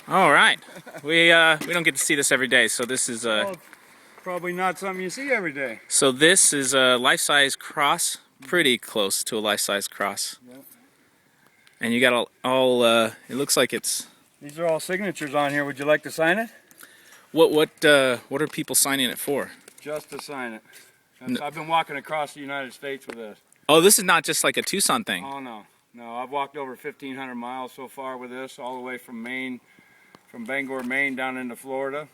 All right. We don't get to see this every day, so this is Well, probably not something you see every day. so this is a life-size cross, pretty close to a life-size cross. Yeah. And you got all it looks like it's These are all signatures on here. Would you like to sign it? what are people signing it for? Just to sign it. I've been walking across the United States with this. Oh, this is not just like a Tucson thing. Oh no, no. I've walked over 1,500 miles so far with this, all the way from Maine, from Bangor, Maine, down into Florida.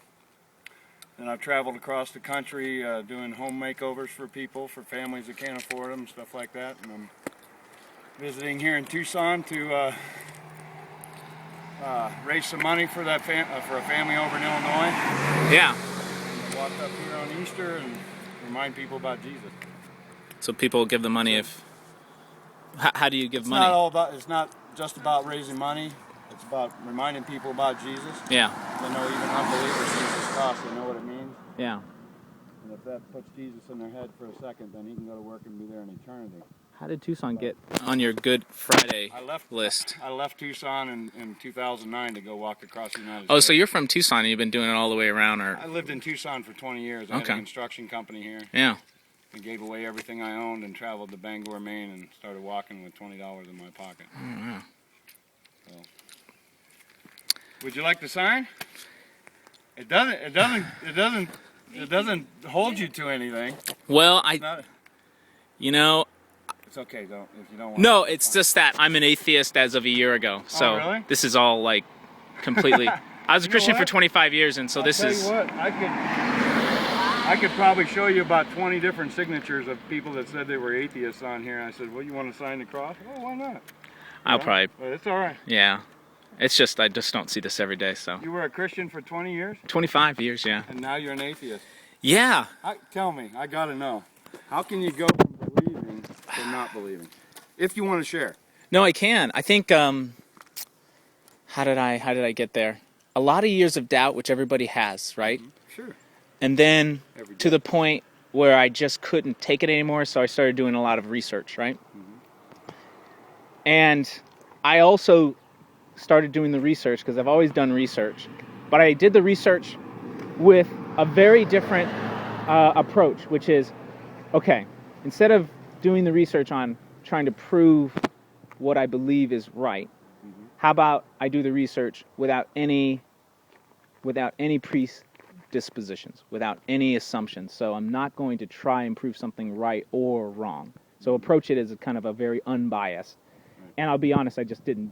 And I've traveled across the country doing home makeovers for people, for families that can't afford them, stuff like that. And I'm visiting here in Tucson to raise some money for that for a family over in Illinois. Yeah. And I walked up here on Easter and remind people about Jesus. So people give the money if. How do you give It's money? not all about. It's not just about raising money. It's about reminding people about Jesus. Yeah. They know even unbelievers see this cross. They know what it means. Yeah. And if that puts Jesus in their head for a second, then he can go to work and be there in eternity. How did Tucson get on your Good Friday list? I left Tucson in 2009 to go walk across the United States. Oh, so you're from Tucson and you've been doing it all the way around, or? I lived in Tucson for 20 years. I had a construction company here. Yeah. And gave away everything I owned and traveled to Bangor, Maine, and started walking with $20 in my pocket. Oh, wow. So. Would you like to sign? It doesn't hold you to anything. Well, you know. It's okay, if you don't want. No, it's just that I'm an atheist as of a year ago. So really? This is all like completely. I was a Christian for 25 years, and so this is. I'll tell you what, I could probably show you about 20 different signatures of people that said they were atheists on here. I said, well, you want to sign the cross? Oh, why not? I'll probably. But it's all right. Yeah. It's just I just don't see this every day. So. You were a Christian for 20 years? 25 years, yeah. And now you're an atheist. Yeah. Tell me, I gotta know. How can you go from believing to not believing? If you want to share. No, I can. I think. How did I get there? A lot of years of doubt, which everybody has, right? Mm-hmm. Sure. And then to the point where I just couldn't take it anymore, so I started doing a lot of research, right? Mm-hmm. And I also started doing the research because I've always done research, but I did the research with a very different approach, which is, okay, instead of doing the research on trying to prove what I believe is right, how about I do the research without any predispositions, without any assumptions. So I'm not going to try and prove something right or wrong. So approach it as a kind of a very unbiased. And I'll be honest, I just didn't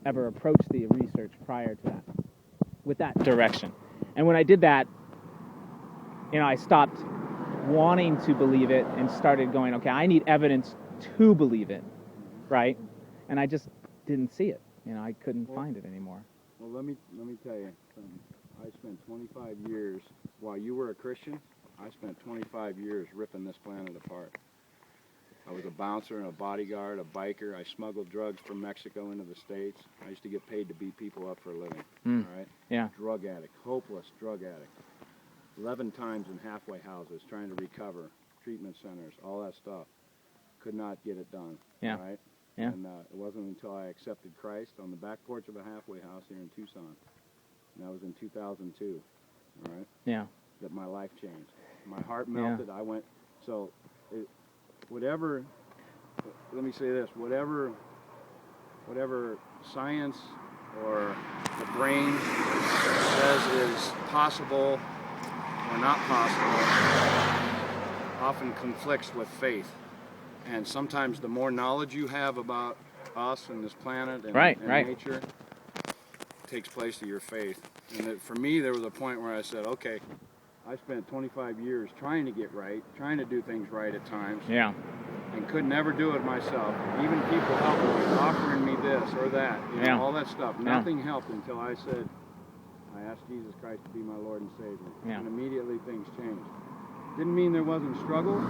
ever approach the research prior to that with that direction. And when I did that, I stopped wanting to believe it and started going, okay, I need evidence to believe it, right? And I just didn't see it. I couldn't find it anymore. Well, let me tell you something. I spent 25 years, while you were a Christian, I spent 25 years ripping this planet apart. I was a bouncer and a bodyguard, a biker. I smuggled drugs from Mexico into the States. I used to get paid to beat people up for a living, all right? Yeah. Drug addict, hopeless drug addict. 11 times in halfway houses, trying to recover, treatment centers, all that stuff. Could not get it done, Yeah. all right? Yeah. And it wasn't until I accepted Christ on the back porch of a halfway house here in Tucson, and that was in 2002, all right? Yeah. That my life changed. My heart melted. I went, whatever, let me say this, whatever science or the brain says is possible or not possible often conflicts with faith. And sometimes the more knowledge you have about us and this planet and nature takes place to your faith. And for me, there was a point where I said, okay, I spent 25 years trying to get right, trying to do things right at times. Yeah. And could never do it myself. Even people helping me, offering me this or that, all that stuff. Nothing helped until I said, I asked Jesus Christ to be my Lord and Savior. Yeah. And immediately things changed. Didn't mean there wasn't struggle.